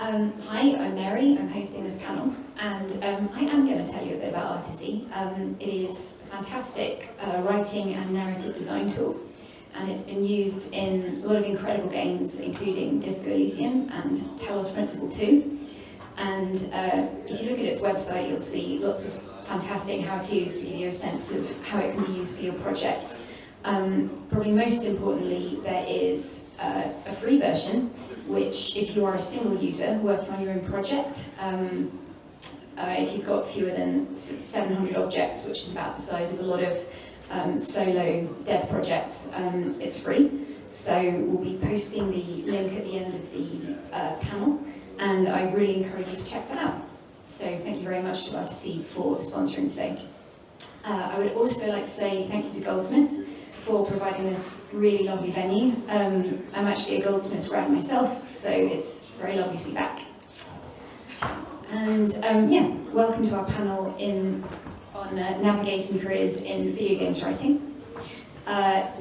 Hi, I'm Mary. I'm hosting this panel, and I am going to tell you a bit about Artisy. It is a fantastic writing and narrative design tool, and it's been used in a lot of incredible games, including Disco Elysium and Talos Principle 2. And if you look at its website, you'll see lots of fantastic how-tos to give you a sense of how it can be used for your projects. Probably most importantly, there is a free version, which if you are a single user working on your own project, if you've got fewer than 700 objects, which is about the size of a lot of solo dev projects, it's free. So we'll be posting the link at the end of the panel, and I really encourage you to check that out. So thank you very much to Artisy for sponsoring today. I would also like to say thank you to Goldsmiths for providing this really lovely venue. I'm actually a Goldsmiths grad myself, so it's very lovely to be back. And yeah, welcome to our panel on navigating careers in video games writing.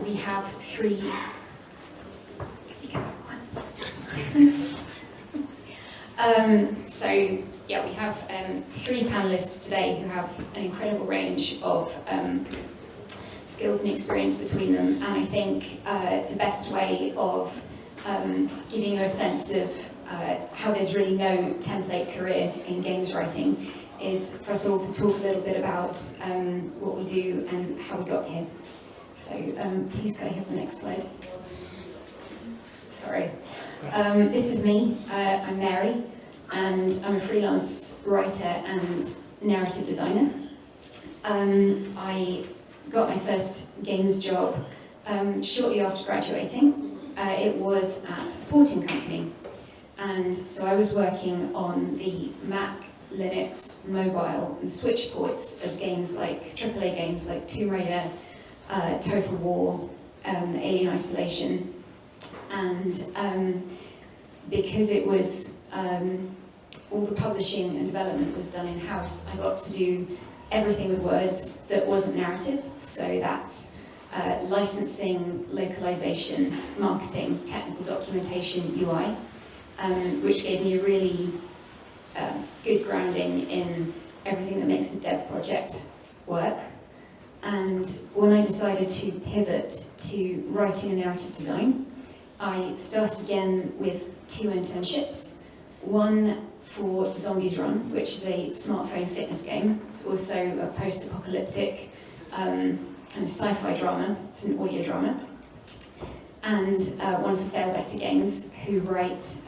We have three. So yeah, we have three panelists today who have an incredible range of skills and experience between them, and I think the best way of giving you a sense of how there's really no template career in games writing is for us all to talk a little bit about what we do and how we got here. So please can I have the next slide? Sorry. This is me. I'm Mary, and I'm a freelance writer and narrative designer. I got my first games job shortly after graduating. It was at a porting company, and so I was working on the Mac, Linux, mobile and Switch ports of games like AAA games like Tomb Raider, Total War, Alien Isolation, and because it was all the publishing and development was done in-house, I got to do everything with words that wasn't narrative, so that's licensing, localization, marketing, technical documentation, UI, which gave me a really good grounding in everything that makes a dev project work. And when I decided to pivot to writing and narrative design, I started again with 2 internships. One for Zombies Run, which is a smartphone fitness game. It's also a post-apocalyptic kind of sci-fi drama. It's an audio drama. And one for Fail Better Games, who write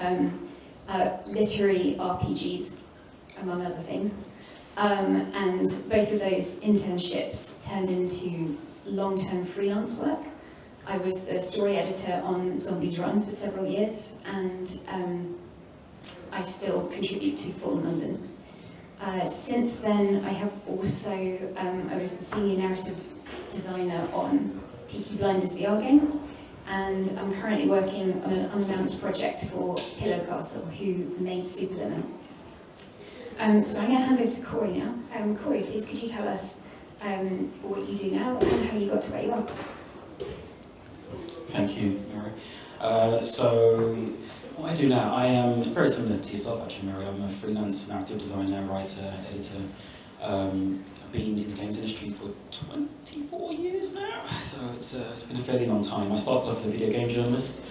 literary RPGs, among other things. And both of those internships turned into long-term freelance work. I was the story editor on Zombies Run for several years, and I still contribute to Fallen London. Since then, I have also, I was the senior narrative designer on Peaky Blinders VR game, and I'm currently working on an unannounced project for Pillow Castle, who made Superliminal. So I'm going to hand over to Corey now. Corey, please could you tell us what you do now and how you got to where you are? Thank you, Mary. So what I do now, I am very similar to yourself actually, Mary. I'm a freelance narrative designer, writer, editor. I've been in the games industry for 24 years now, so it's been a fairly long time. I started off as a video game journalist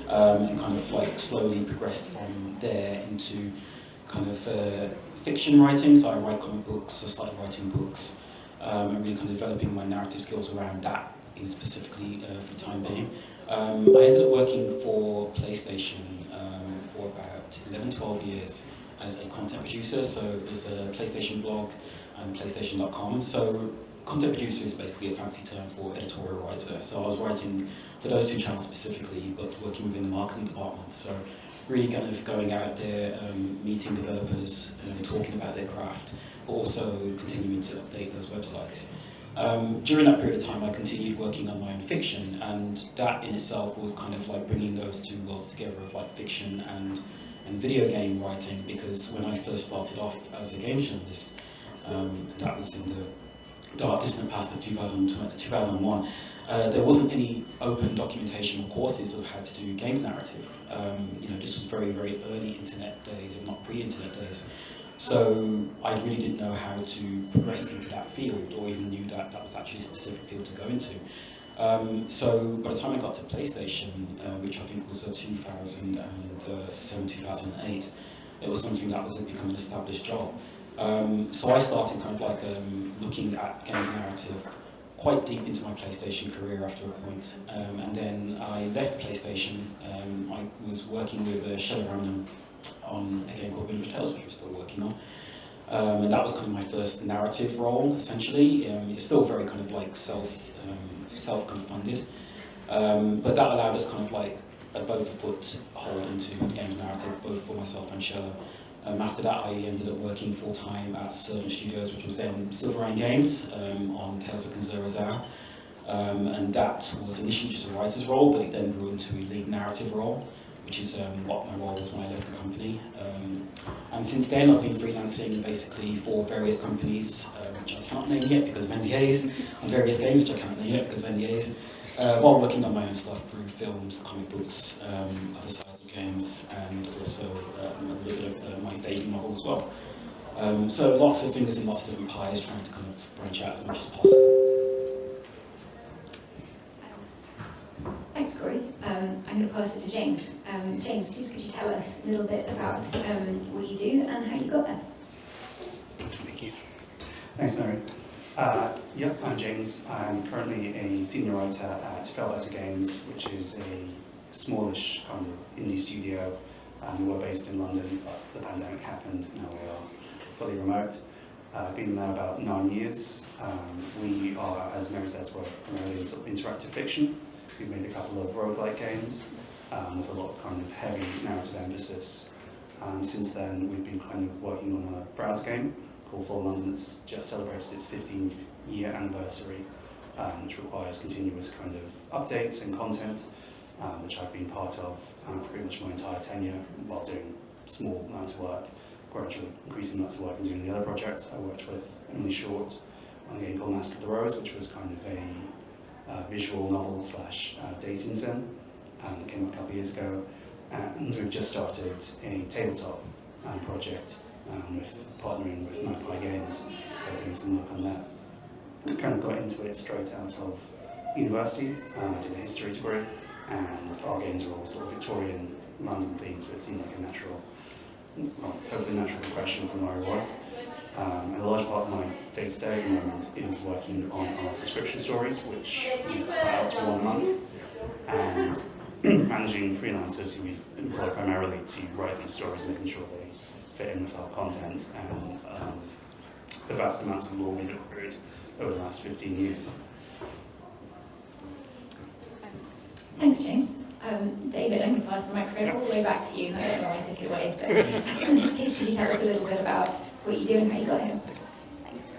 and kind of like slowly progressed from there into kind of fiction writing. So I write comic books, I started writing books, and really kind of developing my narrative skills around that specifically for the time being. I ended up working for PlayStation for about 11-12 years as a content producer, so there's a PlayStation blog and PlayStation.com. So content producer is basically a fancy term for editorial writer. So I was writing for those 2 channels specifically, but working within the marketing department. So really kind of going out there, meeting developers, talking about their craft, but also continuing to update those websites. During that period of time, I continued working on my own fiction, and that in itself was kind of like bringing those 2 worlds together of like fiction and video game writing, because when I first started off as a game journalist, that was in the dark distant past of 2001, there wasn't any open documentation or courses of how to do games narrative. This was very, very early internet days, and not pre-internet days. So I really didn't know how to progress into that field, or even knew that that was actually a specific field to go into. So by the time I got to PlayStation, which I think was 2007, 2008, it was something that was becoming an established job. So I started kind of like looking at games narrative quite deep into my PlayStation career after a point. And then I left PlayStation. I was working with Shell on a game called Village Tales, which we're still working on. And that was kind of my first narrative role, essentially. It's still very kind of like self kind of funded. But that allowed us kind of like both a foothold into games narrative, both for myself and Shell. After that, I ended up working full-time at Surgeon Studios, which was then Silver Rain Games, on Tales of Kanzura. And that was initially just a writer's role, but it then grew into a lead narrative role, which is what my role was when I left the company. And since then, I've been freelancing basically for various companies, which I cannot name yet because of NDAs, on various games, which I cannot name yet because of NDAs, while working on my own stuff through films, comic books, other sides of games, and also a little bit of my debut novel as well. So lots of fingers in lots of different pies, trying to kind of branch out as much as possible. Thanks, Corey. I'm going to pass it to James. James, please could you tell us a little bit about what you do and how you got there? Thank you. Thanks, Mary. Yep, I'm James. I'm currently a senior writer at Varela Games, which is a smallish kind of indie studio. We were based in London, but the pandemic happened. Now we are fully remote. Been there about 9 years. We are, as Mary says, we're primarily in sort of interactive fiction. We've made a couple of roguelike games with a lot of kind of heavy narrative emphasis. Since then, we've been kind of working on a browser game called For London that's just celebrated its 15-year anniversary, which requires continuous kind of updates and content, which I've been part of pretty much my entire tenure while doing small amounts of work, gradually increasing amounts of work and doing the other projects. I worked with Emily Short on a game called Mask of the Rose, which was kind of a visual novel / dating sim that came out a couple of years ago, and we've just started a tabletop project with partnering with Magpie Games, so doing some work on that. I kind of got into it straight out of university. I did a history degree, and our games are all sort of Victorian London themed, so it seemed like a natural, well, hopefully natural progression from where I was. And a large part of my day-to-day at the moment is working on our subscription stories, which we put out to 1 month, and managing freelancers who we employ primarily to write these stories, making sure they fit in with our content and the vast amounts of lore we've accrued over the last 15 years. Thanks, James. David, I'm going to pass the microphone all the way back to you. I don't know why I took it away, but please could you tell us a little bit about what you do and how you got here? Thanks.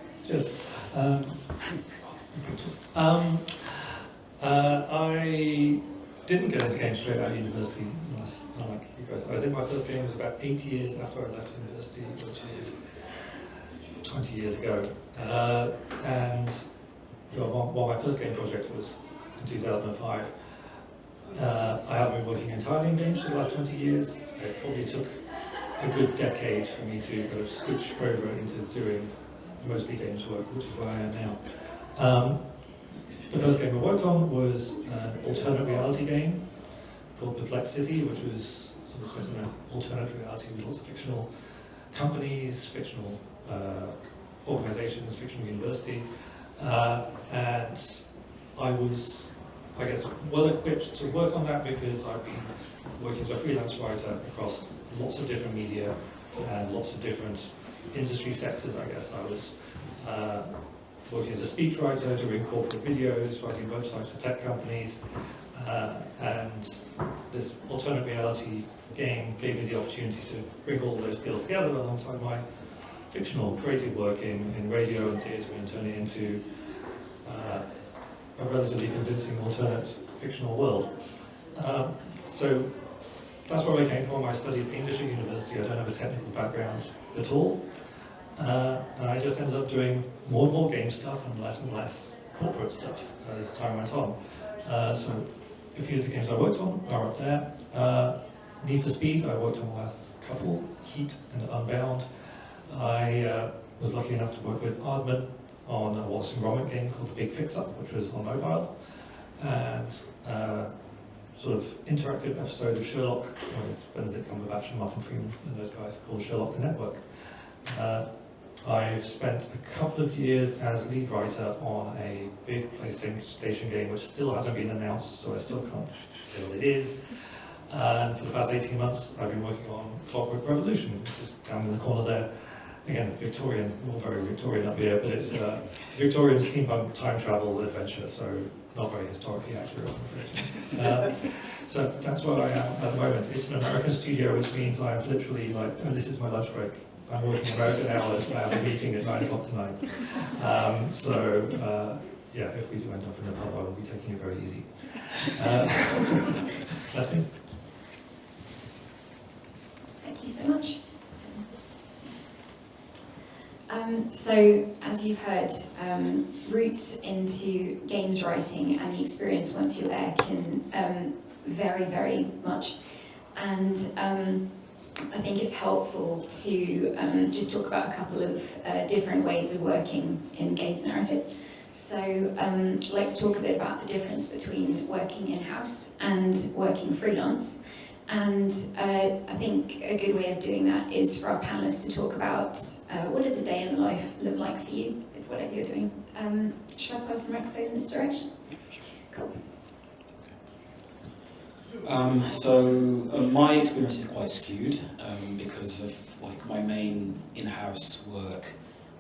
I didn't get into games straight out of university, unlike you guys. I think my first game was about 8 years after I left university, which is 20 years ago. Well, my first game project was in 2005. I haven't been working entirely in games for the last 20 years. It probably took a good decade for me to kind of switch over into doing mostly games work, which is where I am now. The first game I worked on was an alternate reality game called Perplexity, which was sort of set in an alternate reality with lots of fictional companies, fictional organizations, fictional university. And I was, I guess, well equipped to work on that because I've been working as a freelance writer across lots of different media and lots of different industry sectors. I guess I was working as a speechwriter, doing corporate videos, writing websites for tech companies, and this alternate reality game gave me the opportunity to bring all those skills together alongside my fictional creative work in radio and theatre and turn it into a relatively convincing alternate fictional world. So that's where I came from. I studied English at university. I don't have a technical background at all. And I just ended up doing more and more game stuff and less corporate stuff as time went on. So a few of the games I worked on are up there. Need for Speed, I worked on the last couple, Heat and Unbound. I was lucky enough to work with Aardman on a Wallace and Gromit game called The Big Fix-Up, which was on mobile, and sort of interactive episode of Sherlock with Benedict Cumberbatch and Martin Freeman and those guys called Sherlock the Network. I've spent a couple of years as lead writer on a big PlayStation game which still hasn't been announced, so I still can't say what it is. And for the past 18 months, I've been working on Clockwork Revolution, which is down in the corner there. Again, Victorian, all very Victorian up here, but it's a Victorian steampunk time travel adventure, so not very historically accurate, I'm afraid. So that's where I am at the moment. It's an American studio, which means I'm literally like, oh, this is my lunch break. I'm working American hours, I have a meeting at 9 o'clock tonight. Yeah, if we do end up in the pub, I will be taking it very easy. That's me. Thank you so much. So, as you've heard, routes into games writing and the experience once you're there can vary very much. And I think it's helpful to just talk about a couple of different ways of working in games narrative. So I'd like to talk a bit about the difference between working in-house and working freelance. And I think a good way of doing that is for our panelists to talk about what does a day in the life look like for you with whatever you're doing. Should I pass the microphone in this direction? Cool. My experience is quite skewed because of like my main in-house work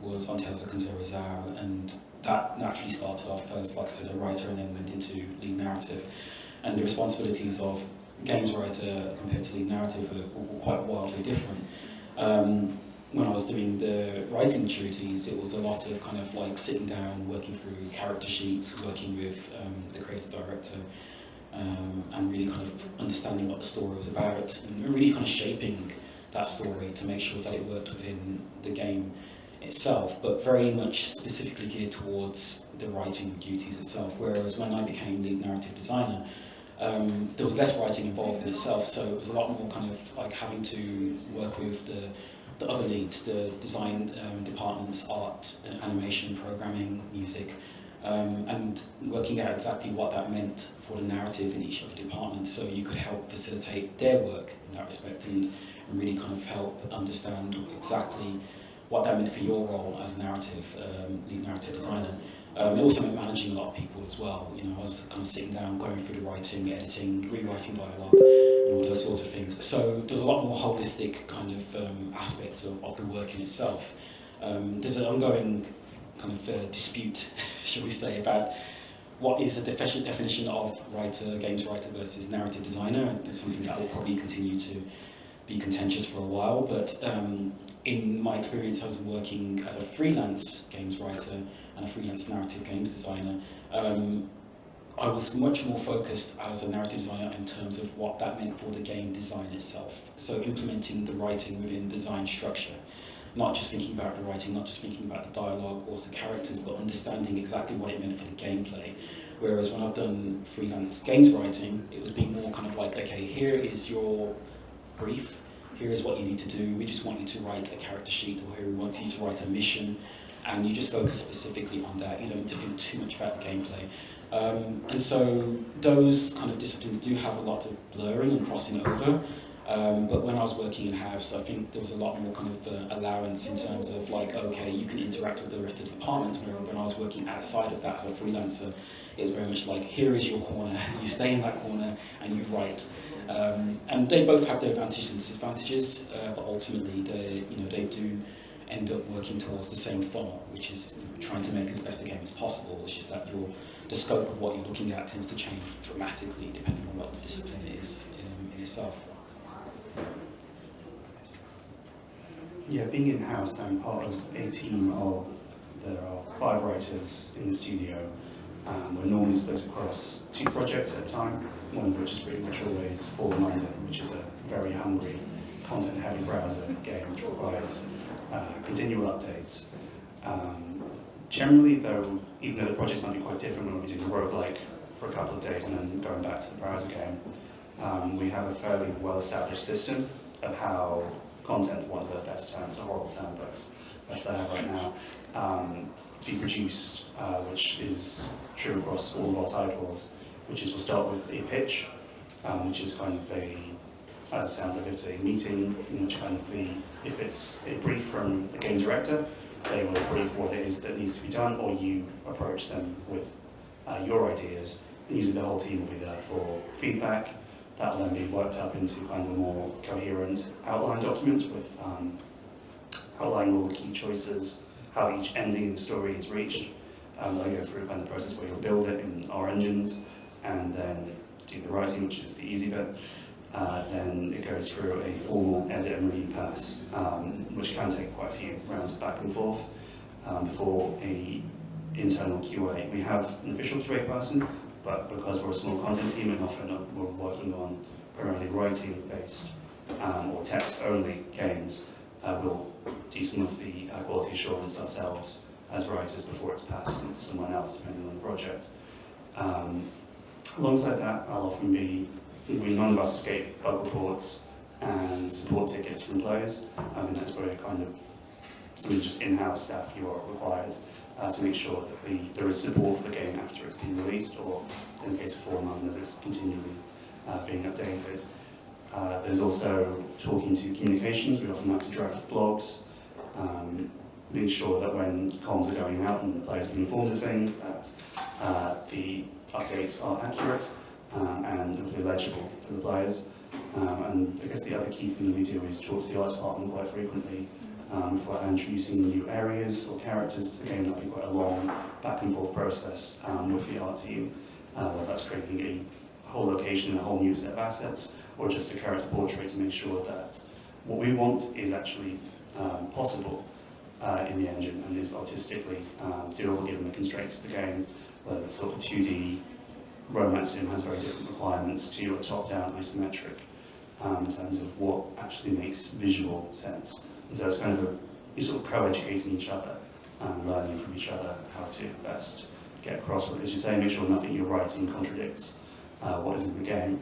was on Tales of Kunzera, and that naturally started off as, like I said, a writer and then went into lead narrative. And the responsibilities of games writer compared to lead narrative were quite wildly different. When I was doing the writing duties, it was a lot of kind of like sitting down, working through character sheets, working with the creative director, and really kind of understanding what the story was about, and really kind of shaping that story to make sure that it worked within the game itself, but very much specifically geared towards the writing duties itself. Whereas when I became lead narrative designer, there was less writing involved in itself, so it was a lot more kind of like having to work with the other leads, the design departments, art, animation, programming, music, and working out exactly what that meant for the narrative in each of the departments, so you could help facilitate their work in that respect and really kind of help understand exactly what that meant for your role as narrative, lead narrative designer. It also meant managing a lot of people as well. You know, I was kind of sitting down, going through the writing, editing, rewriting dialogue, and all those sorts of things. So there was a lot more holistic kind of aspects of the work in itself. There's an ongoing kind of dispute, shall we say, about what is the definition of writer, games writer versus narrative designer. And it's something that will probably continue to be contentious for a while, but in my experience, I was working as a freelance games writer and a freelance narrative games designer. I was much more focused as a narrative designer in terms of what that meant for the game design itself. So implementing the writing within design structure, not just thinking about the writing, not just thinking about the dialogue or the characters, but understanding exactly what it meant for the gameplay. Whereas when I've done freelance games writing, it was being more kind of like, okay, here is your brief, here is what you need to do, we just want you to write a character sheet, or here we want you to write a mission, and you just focus specifically on that. You don't think too much about the gameplay. And so those kind of disciplines do have a lot of blurring and crossing over, but when I was working in-house, I think there was a lot more kind of allowance in terms of like, okay, you can interact with the rest of the department, where when I was working outside of that as a freelancer, it was very much like, here is your corner, you stay in that corner and you write. And they both have their advantages and disadvantages, but ultimately they do end up working towards the same funnel, which is trying to make as best a game as possible. It's just that the scope of what you're looking at tends to change dramatically depending on what the discipline is in itself. Yeah, being in-house, I'm part of a team of, there are 5 writers in the studio. We're normally split across 2 projects at a time, one of which is pretty much always Fallen London, which is a very hungry, content-heavy browser game which requires continual updates. Generally, though, even though the projects might be quite different when we're doing roguelike for a couple of days and then going back to the browser game, we have a fairly well-established system of how content, for one of the best terms, a horrible term, but best I have right now, to be produced, which is true across all of our titles, which is we'll start with a pitch, which is kind of a, as it sounds like, it's a meeting in which kind of if it's a brief from the game director, they will brief what it is that needs to be done, or you approach them with your ideas, and usually the whole team will be there for feedback. That will then be worked up into kind of a more coherent outline document with outlining all the key choices, how each ending in the story is reached. Then go through kind of the process where you'll build it in our engines, and then do the writing, which is the easy bit. Then it goes through a formal edit and review pass, which can take quite a few rounds back and forth before a internal QA. We have an official QA person, but because we're a small content team and often we're working on primarily writing-based or text-only games, we'll do some of the quality assurance ourselves as writers before it's passed to someone else, depending on the project. Alongside that, I'll often be, none of us escape bug reports and support tickets from players. I mean, that's where kind of some just in-house staff you are required to make sure that there is support for the game after it's been released, or in the case of Forum, as it's continually being updated. There's also talking to communications. We often have to draft blogs, make sure that when comms are going out and the players are being informed of things, that the updates are accurate and legible to the players. And I guess the other key thing we do is talk to the art department quite frequently for introducing new areas or characters to the game. That'll be quite a long back and forth process with the art team, whether that's creating a whole location and a whole new set of assets, or just a character portrait to make sure that what we want is actually possible in the engine and is artistically doable given the constraints of the game, whether it's sort of 2D. Romance sim has very different requirements to a top-down isometric in terms of what actually makes visual sense. And so it's kind of you're sort of co-educating each other, learning from each other how to best get across what, as you say, make sure nothing you're writing contradicts what is in the game.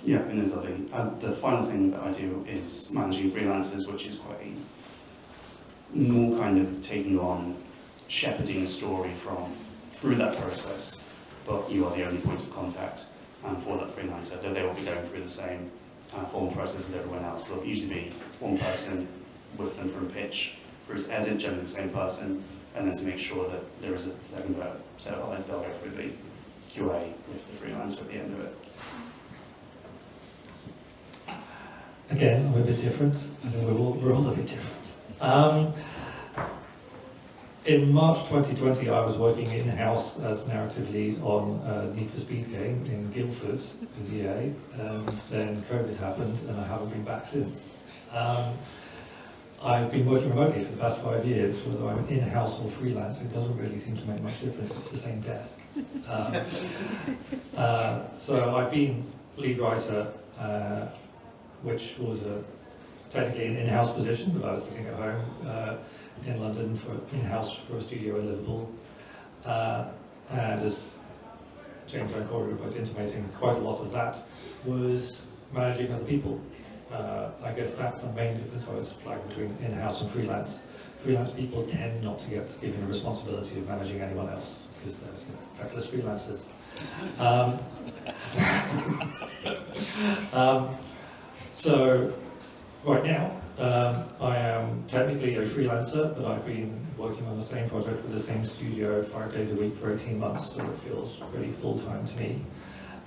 Yeah, and there's the final thing that I do is managing freelancers, which is quite more kind of taking on shepherding a story through that process, but you are the only point of contact for that freelancer. They will be going through the same formal process as everyone else. There'll usually be one person with them from pitch through to edit, generally the same person, and then to make sure that there is a second set of eyes, they'll go through the QA with the freelancer at the end of it. Again, I'm a bit different. I think we're all a bit different. In March 2020, I was working in-house as narrative lead on a Need for Speed game in Guildford, in VA, and then COVID happened, and I haven't been back since. I've been working remotely for the past 5 years, whether I'm in-house or freelance, it doesn't really seem to make much difference, it's the same desk. So I've been lead writer, which was technically an in-house position, but I was sitting at home in London for in-house for a studio in Liverpool. And as James and Corey were both intimating, quite a lot of that was managing other people. I guess that's the main difference I was flagging between in-house and freelance. Freelance people tend not to get given the responsibility of managing anyone else, because there's feckless freelancers. So right now, I am technically a freelancer, but I've been working on the same project with the same studio 5 days a week for 18 months, so it feels pretty full-time to me.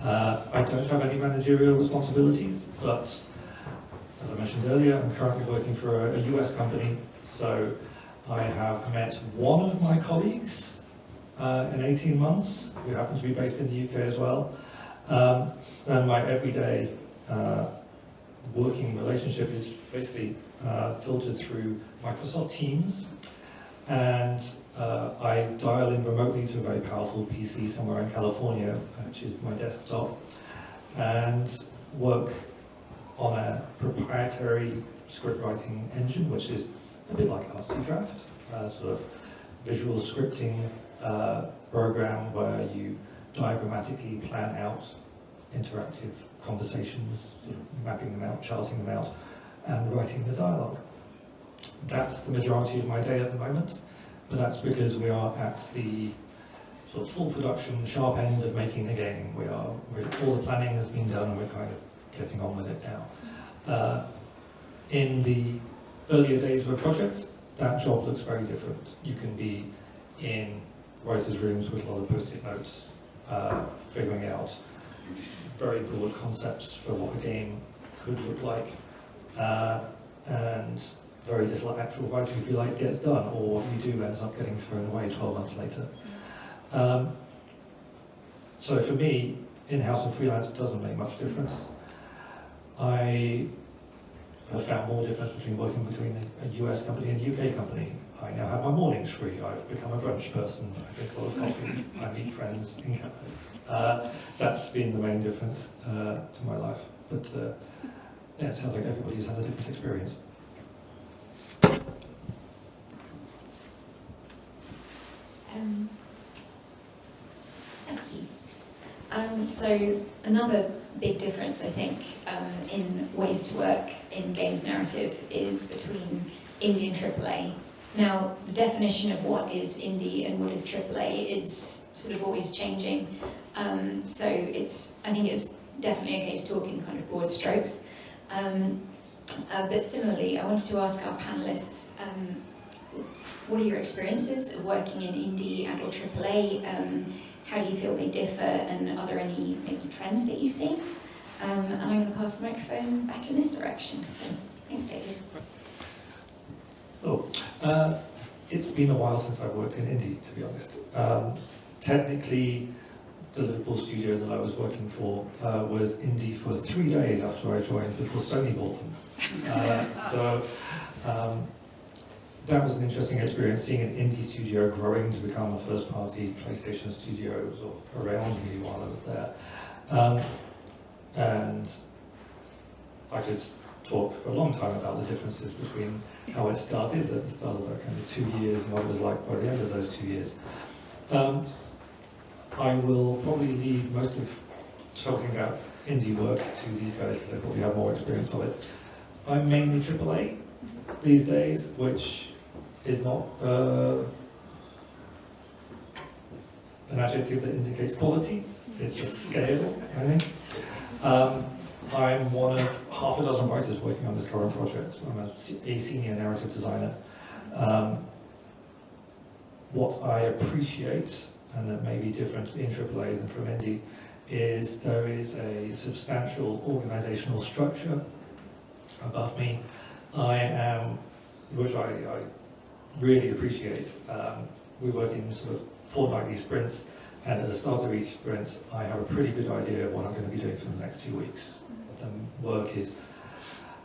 I don't have any managerial responsibilities, but as I mentioned earlier, I'm currently working for a US company, so I have met one of my colleagues in 18 months, who happens to be based in the UK as well, and my everyday working relationship is basically filtered through Microsoft Teams, and I dial in remotely to a very powerful PC somewhere in California, which is my desktop, and work on a proprietary script writing engine, which is a bit like Artsy Draft, sort of visual scripting program where you diagrammatically plan out interactive conversations, sort of mapping them out, charting them out, and writing the dialogue. That's the majority of my day at the moment, but that's because we are at the sort of full production, sharp end of making the game. All the planning has been done, and we're kind of getting on with it now. In the earlier days of a project, that job looks very different. You can be in writers' rooms with a lot of post-it notes, figuring out very broad concepts for what a game could look like, and very little actual writing, if you like, gets done, or what you do ends up getting thrown away 12 months later. So for me, in-house and freelance doesn't make much difference. I have found more difference between working between a US company and a UK company. I now have my mornings free. I've become a brunch person. I drink a lot of coffee. I meet friends in cafes. That's been the main difference to my life. But yeah, it sounds like everybody's had a different experience. Thank you. So another big difference, I think, in ways to work in games narrative is between indie and AAA. Now, the definition of what is indie and what is AAA is sort of always changing. So I think it's definitely okay to talk in kind of broad strokes. But similarly, I wanted to ask our panelists, what are your experiences of working in indie and or AAA? How do you feel they differ, and are there any maybe trends that you've seen? And I'm going to pass the microphone back in this direction. So thanks, David. It's been a while since I've worked in indie, to be honest. Technically, the Liverpool studio that I was working for was indie for 3 days after I joined, before Sony bought them. That was an interesting experience, seeing an indie studio growing to become a first-party PlayStation studio around me while I was there. And I could talk for a long time about the differences between how it started at the start of that kind of 2 years and what it was like by the end of those 2 years. I will probably leave most of talking about indie work to these guys because they probably have more experience of it. I'm mainly AAA these days, which is not an adjective that indicates quality. It's just scale, I think. I'm one of half a dozen writers working on this current project. I'm a senior narrative designer. What I appreciate, and that may be different in AAA than from indie, is there is a substantial organizational structure above me. Which I really appreciate. We work in sort of fortnightly sprints, and at the start of each sprint, I have a pretty good idea of what I'm going to be doing for the next 2 weeks. The work is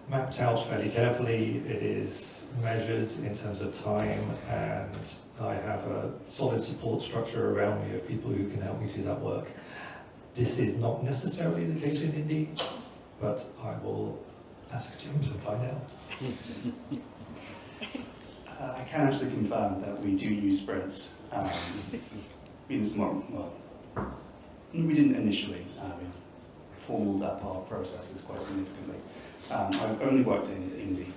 mapped out fairly carefully, it is measured in terms of time, and I have a solid support structure around me of people who can help me do that work. This is not necessarily the case in indie, but I will ask James and find out. I can actually confirm that we do use sprints. We didn't initially. We've formaled up our processes quite significantly. I've only worked in indie,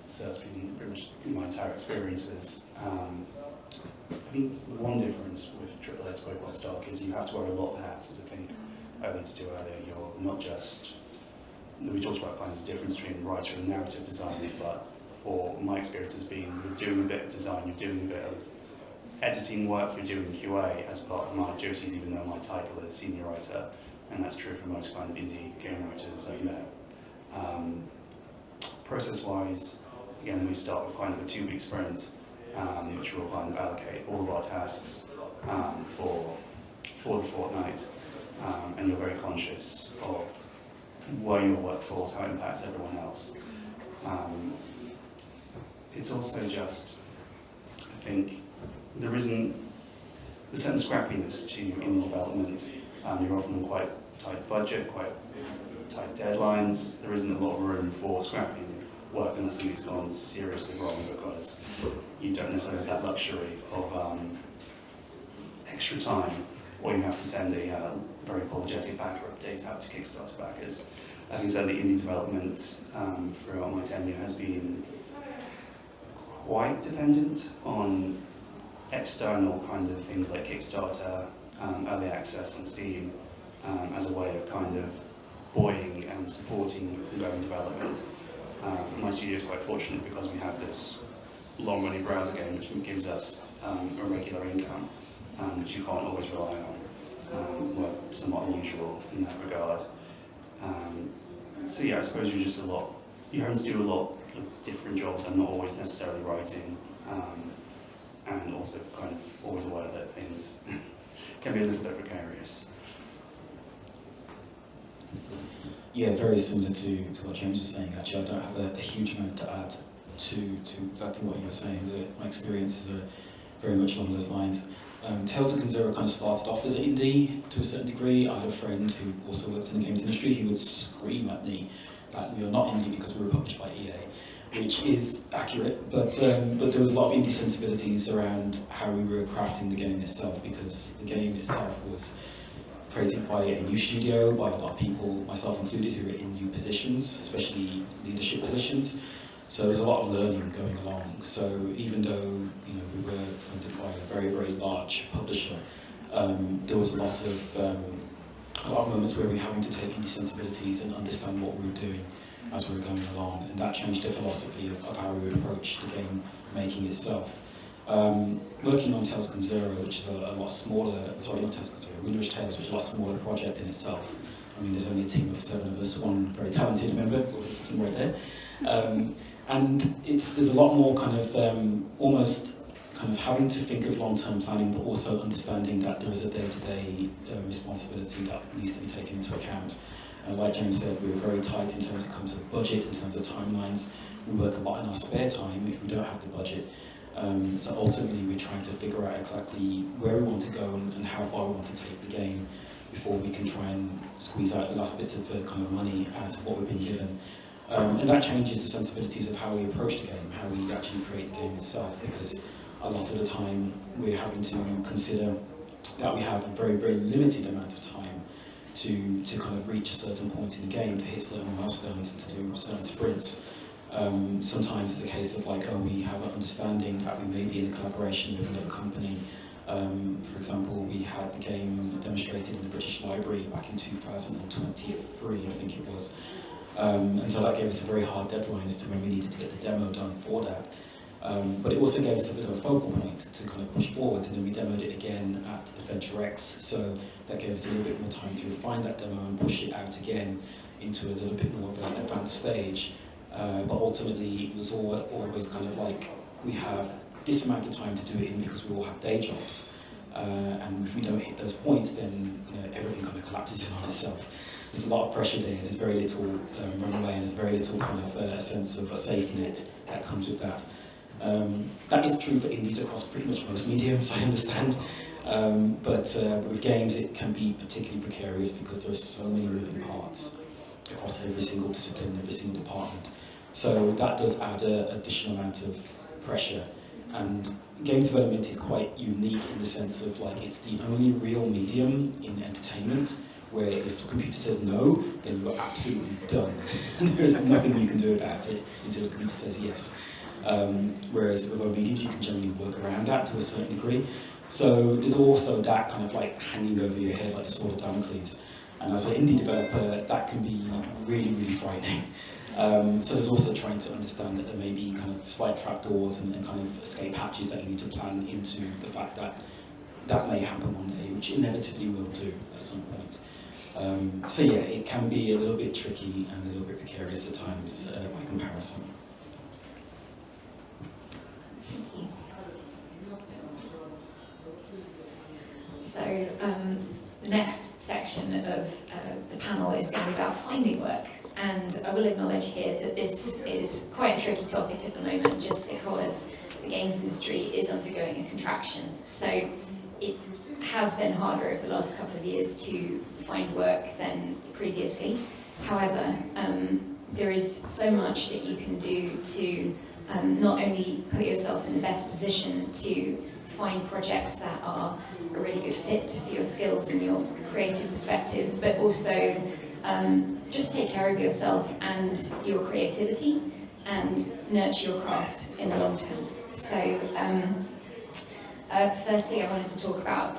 so it's been pretty much my entire experiences. I think one difference with AAA, to be quite stark, is you have to wear a lot of hats, as I think I alluded to earlier. You're not just, we talked about kind of the difference between writer and narrative designer, but for my experience as being, you're doing a bit of design, you're doing a bit of editing work, you're doing QA as part of my duties, even though my title is senior writer, and that's true for most kind of indie game writers that you know. Process-wise, again, we start with kind of a 2-week sprint, which will kind of allocate all of our tasks for the fortnight, and you're very conscious of where your work falls, how it impacts everyone else. It's also just, I think, there isn't a certain scrappiness to indie development. You're often on quite tight budget, quite tight deadlines. There isn't a lot of room for scrapping work unless something's gone seriously wrong, because you don't necessarily have that luxury of extra time, or you have to send a very apologetic backer update out to Kickstarter backers. I think certainly indie development throughout my tenure has been quite dependent on external kind of things like Kickstarter, early access on Steam, as a way of kind of buoying and supporting ongoing development. My studio is quite fortunate because we have this long-running browser game which gives us a regular income, which you can't always rely on. We're somewhat unusual in that regard. So yeah, I suppose you're having to do a lot of different jobs and not always necessarily writing, and also kind of always aware that things can be a little bit precarious. Yeah, very similar to what James was saying. Actually, I don't have a huge amount to add to exactly what you were saying. My experiences are very much along those lines. Tales of Conzero kind of started off as indie to a certain degree. I had a friend who also works in the games industry who would scream at me that we are not indie because we were published by EA, which is accurate, but there was a lot of indie sensibilities around how we were crafting the game itself, because the game itself was created by a new studio, by a lot of people, myself included, who were in new positions, especially leadership positions. So there's a lot of learning going along. So even though we were funded by a very, very large publisher, there was a lot of moments where we were having to take indie sensibilities and understand what we were doing as we were going along, and that changed the philosophy of how we would approach the game making itself. Working on Tales of Conzero, which is a lot smaller, sorry, not Tales of Conzero, Windrush Tales, which is a lot smaller project in itself. I mean, there's only a team of 7 of us, one very talented member, so there's something right there. And there's a lot more kind of almost kind of having to think of long-term planning, but also understanding that there is a day-to-day responsibility that needs to be taken into account. Like James said, we're very tight in terms of budget, in terms of timelines. We work a lot in our spare time if we don't have the budget. So ultimately, we're trying to figure out exactly where we want to go and how far we want to take the game before we can try and squeeze out the last bits of kind of money out of what we've been given. And that changes the sensibilities of how we approach the game, how we actually create the game itself, because a lot of the time we're having to consider that we have a very, very limited amount of time to kind of reach a certain point in the game, to hit certain milestones and to do certain sprints. Sometimes it's a case of like, we have an understanding that we may be in a collaboration with another company. For example, we had the game demonstrated in the British Library back in 2023, I think it was. And so that gave us a very hard deadline as to when we needed to get the demo done for that. But it also gave us a bit of a focal point to kind of push forward, and then we demoed it again at Adventure X, so that gave us a little bit more time to refine that demo and push it out again into a little bit more of an advanced stage. But ultimately, it was always kind of like, we have this amount of time to do it in because we all have day jobs. And if we don't hit those points, then everything kind of collapses in on itself. There's a lot of pressure there, there's very little runaway, and there's very little kind of a sense of a safety net that comes with that. That is true for indies across pretty much most mediums, I understand. But with games, it can be particularly precarious because there are so many moving parts across every single discipline, every single department. So that does add an additional amount of pressure. And games development is quite unique in the sense of like, it's the only real medium in entertainment where if the computer says no, then you're absolutely done. And there's nothing you can do about it until the computer says yes. Whereas with other mediums, you can generally work around that to a certain degree. So there's also that kind of like hanging over your head like the sword of Damocles. And as an indie developer, that can be really, really frightening. So there's also trying to understand that there may be kind of slight trapdoors and kind of escape hatches that you need to plan into the fact that that may happen one day, which inevitably will do at some point. So yeah, it can be a little bit tricky and a little bit precarious at times by comparison. Thank you. So the next section of the panel is going to be about finding work. And I will acknowledge here that this is quite a tricky topic at the moment, just because the games industry is undergoing a contraction. So it has been harder over the last couple of years to find work than previously. However, there is so much that you can do to not only put yourself in the best position to find projects that are a really good fit for your skills and your creative perspective, but also just take care of yourself and your creativity and nurture your craft in the long term. So firstly, I wanted to talk about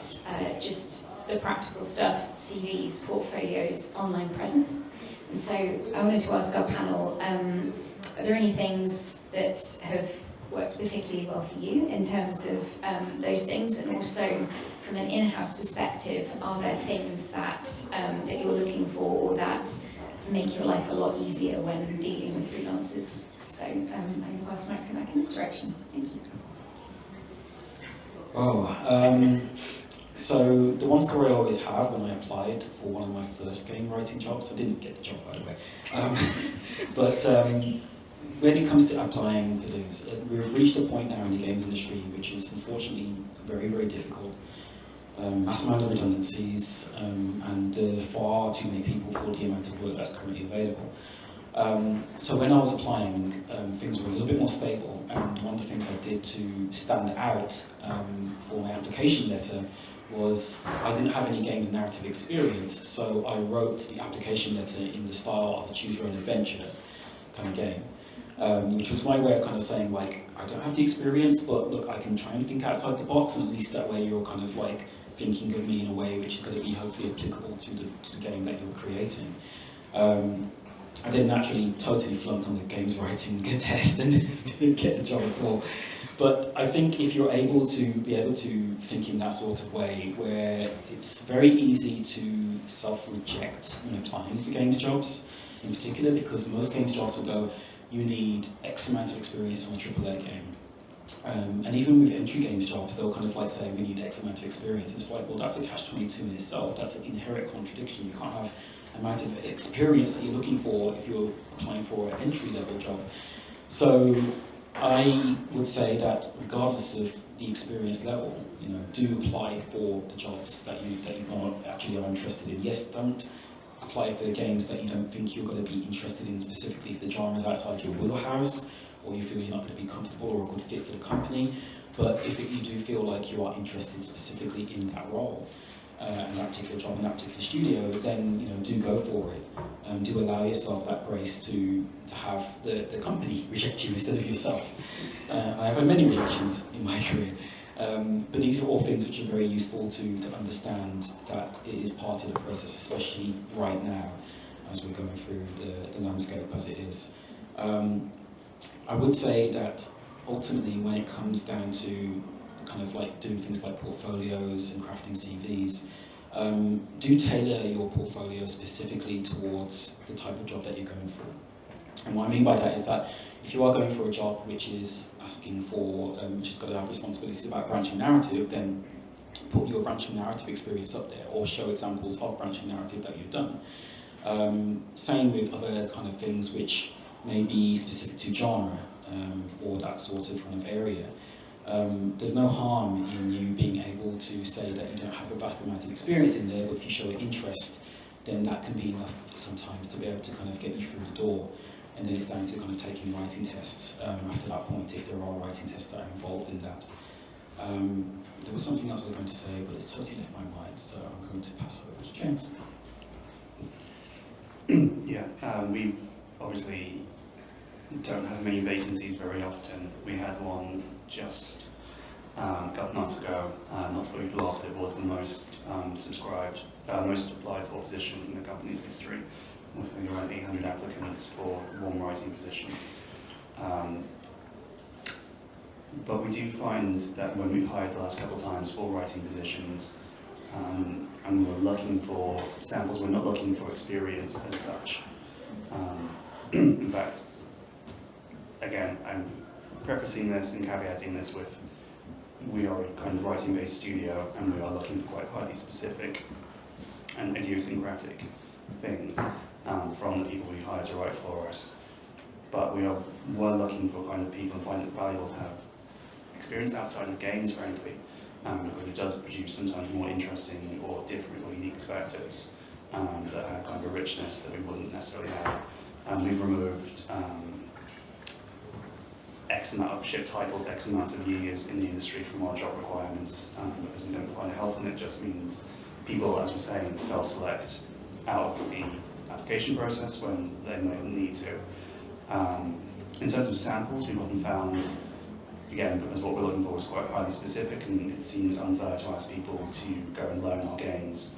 just the practical stuff: CVs, portfolios, online presence. And so I wanted to ask our panel, are there any things that have worked particularly well for you in terms of those things? And also from an in-house perspective, are there things that that you're looking for or that make your life a lot easier when dealing with freelancers? So I can pass the microphone back in this direction. Thank you. Oh, so the one story I always have when I applied for one of my first game writing jobs, I didn't get the job by the way, but when it comes to applying for things, we've reached a point now in the games industry which is unfortunately very, very difficult. Mass amount of redundancies and far too many people for the amount of work that's currently available. So when I was applying, things were a little bit more stable, and one of the things I did to stand out for my application letter was I didn't have any games narrative experience, so I wrote the application letter in the style of a choose your own adventure kind of game, which was my way of kind of saying, like, I don't have the experience, but look, I can try and think outside the box, and at least that way you're kind of like thinking of me in a way which is going to be hopefully applicable to the game that you're creating. I then naturally totally flunked on the games writing test and didn't get the job at all. But I think if you're able to think in that sort of way, where it's very easy to self-reject when applying for games jobs, in particular, because most games jobs will go, you need X amount of experience on a AAA game. And even with entry games jobs, they'll kind of like say, we need X amount of experience. It's like, well, that's a catch-22 in itself. That's an inherent contradiction. You can't have the amount of experience that you're looking for if you're applying for an entry-level job. So I would say that regardless of the experience level, do apply for the jobs that you not actually are interested in. Yes, don't apply for the games that you don't think you're going to be interested in specifically if the genre is outside your wheelhouse, or you feel you're not going to be comfortable or a good fit for the company. But if you do feel like you are interested specifically in that role, and that particular job in that particular studio, then do go for it. Do allow yourself that grace to have the company reject you instead of yourself. I have had many rejections in my career, but these are all things which are very useful to understand that it is part of the process, especially right now as we're going through the landscape as it is. I would say that ultimately when it comes down to kind of like doing things like portfolios and crafting CVs, do tailor your portfolio specifically towards the type of job that you're going for. And what I mean by that is that if you are going for a job which is asking for, which has got to have responsibilities about branching narrative, then put your branching narrative experience up there, or show examples of branching narrative that you've done. Same with other kind of things which may be specific to genre, or that sort of kind of area. There's no harm in you being able to say that you don't have a vast amount of experience in there, but if you show interest, then that can be enough sometimes to be able to kind of get you through the door. And then it's down to kind of taking writing tests after that point, if there are writing tests that are involved in that. There was something else I was going to say, but it's totally left my mind, so I'm going to pass over to James. Yeah, we've obviously don't have many vacancies very often. We had one just a couple of months ago, not to be blocked. It was the most most applied for position in the company's history, with around 800 applicants for one writing position. But we do find that when we've hired the last couple of times for writing positions, and we're looking for samples, we're not looking for experience as such. In fact, again, I'm prefacing this and caveating this with, we are a kind of writing-based studio, and we are looking for quite highly specific and idiosyncratic things from the people we hire to write for us. But we're looking for kind of people and find it valuable to have experience outside of games, frankly, because it does produce sometimes more interesting or different or unique perspectives that have kind of a richness that we wouldn't necessarily have We've removed X amount of ship titles, X amounts of years in the industry from our job requirements, because we don't find it helpful, and it just means people, as we're saying, self-select out of the application process when they may need to. In terms of samples, we've often found, again, because what we're looking for is quite highly specific, and it seems unfair to ask people to go and learn our games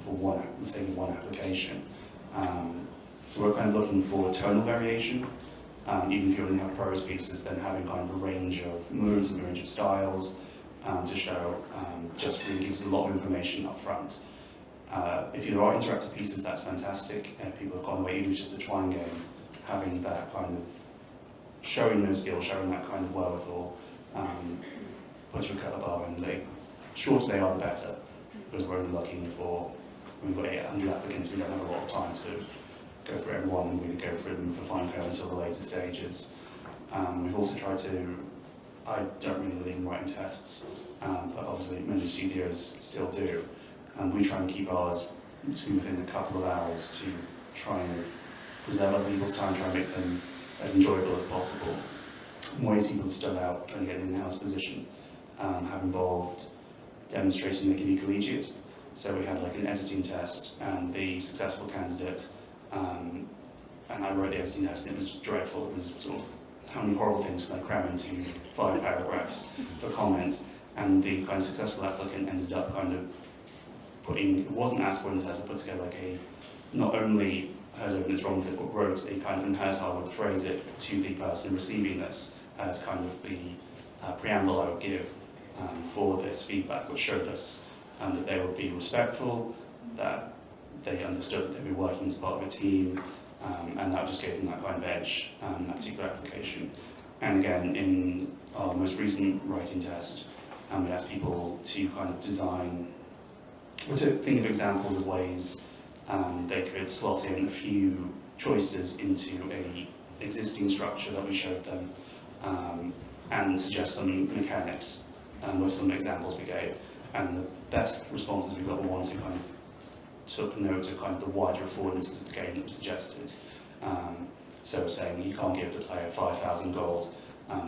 for the sake of one application. So we're kind of looking for tonal variation. Even if you only have prose pieces, then having kind of a range of moods and a range of styles to show just really gives a lot of information up front. If there are interactive pieces, that's fantastic. If people have gone away, even if it's just a trying game, having that kind of showing no skill, showing that kind of wherewithal, puts your cut above, and the shorter they are, the better, because we're only looking for, we've got 800 applicants, we don't have a lot of time to go through everyone and really go through them for fine code until the later stages. We've also tried to, I don't really believe in writing tests, but obviously many studios still do. And we try and keep ours to within a couple of hours to try and preserve other people's time, try and make them as enjoyable as possible. Ways people have stood out trying to get an in-house position have involved demonstrating they can be collegiate. So we had like an editing test, and the successful candidate, and I wrote the editing test, and it was dreadful. It was sort of, how many horrible things can I cram into 5 paragraphs for comment? And the kind of successful applicant ended up kind of putting, it wasn't asked for in the test, but put together like a, not only has everything that's wrong with it, but wrote a kind of, and has how I would phrase it to the person receiving this as kind of the preamble I would give for this feedback, which showed us that they would be respectful, that they understood that they'd be working as part of a team, and that just gave them that kind of edge, that particular application. And again, in our most recent writing test, we asked people to kind of design, or to think of examples of ways they could slot in a few choices into a existing structure that we showed them, and suggest some mechanics with some examples we gave. And the best responses we got were ones who kind of took note of kind of the wider affordances of the game that was suggested. So saying you can't give the player 5,000 gold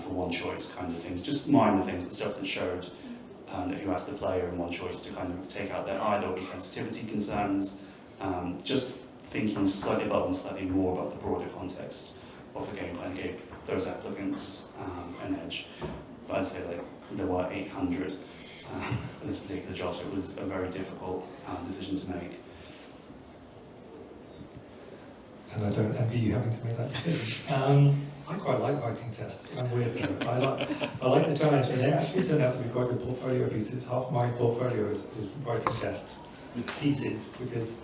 for one choice, kind of things, just minor things, stuff that showed that if you ask the player in one choice to kind of take out their eye, there will be sensitivity concerns, just thinking slightly above and slightly more about the broader context of the game kind of gave those applicants an edge. But I'd say like there were 800 for this particular job, so it was a very difficult decision to make. And I don't envy you having to make that decision. I quite like writing tests. I'm weird though. I like the challenge, and they actually turned out to be quite good portfolio pieces. Half my portfolio is writing test pieces, because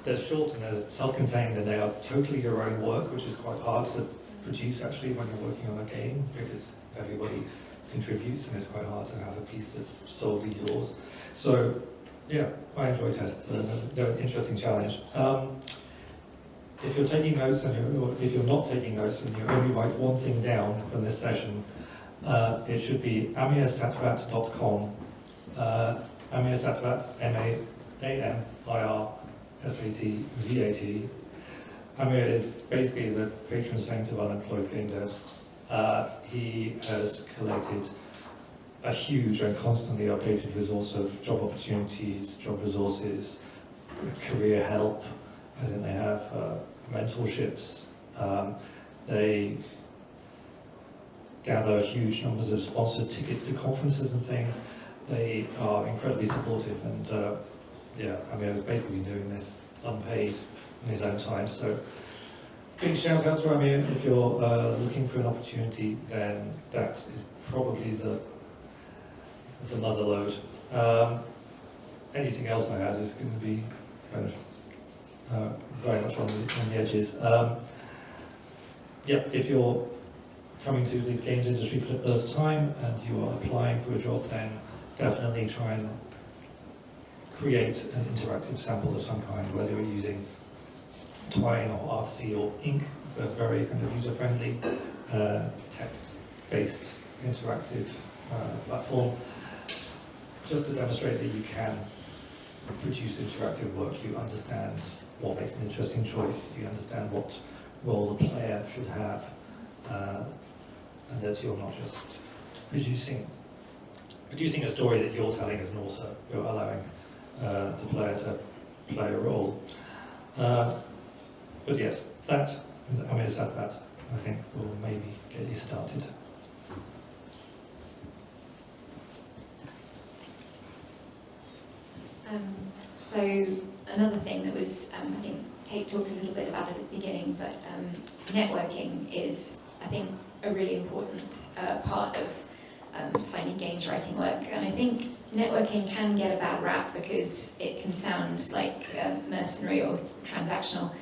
they're short and they're self-contained, and they are totally your own work, which is quite hard to produce actually when you're working on a game, because everybody contributes, and it's quite hard to have a piece that's solely yours. So yeah, I enjoy tests. They're an interesting challenge. If you're taking notes, and if you're not taking notes, and you only write one thing down from this session, it should be amirsatvat.com. Amirsatvat, M-A-M-I-R-S-A-T-V-A-T. Amir is basically the patron saint of unemployed game devs. He has collated a huge and constantly updated resource of job opportunities, job resources, career help, as in they have mentorships. They gather huge numbers of sponsored tickets to conferences and things. They are incredibly supportive, and yeah, Amir has basically been doing this unpaid in his own time. So big shout out to Amir. If you're looking for an opportunity, then that is probably the mother lode. Anything else I add is going to be kind of very much on the edges. Yep, if you're coming to the games industry for the first time and you are applying for a job, then definitely try and create an interactive sample of some kind, whether you're using Twine or Artsy or ink, so very kind of user-friendly, text-based interactive platform, just to demonstrate that you can produce interactive work. You understand what makes an interesting choice, you understand what role the player should have, and that you're not just producing a story that you're telling as an author. You're allowing the player to play a role. But yes, that, having said that, I think will maybe get you started. So another thing that was, I think Kate talked a little bit about it at the beginning, but networking is, I think, a really important part of finding games writing work. And I think networking can get a bad rap because it can sound like mercenary or transactional.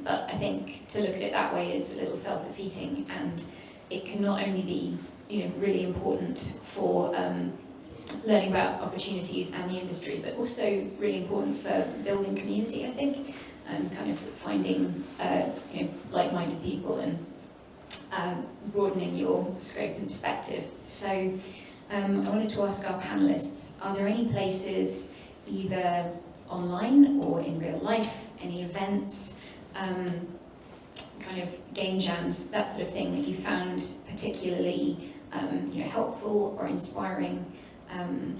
But I think to look at it that way is a little self-defeating, and it can not only be, really important for learning about opportunities and the industry, but also really important for building community, I think, and kind of finding like-minded people and broadening your scope and perspective. So I wanted to ask our panelists, are there any places, either online or in real life, any events, kind of game jams, that sort of thing, that you found particularly helpful or inspiring?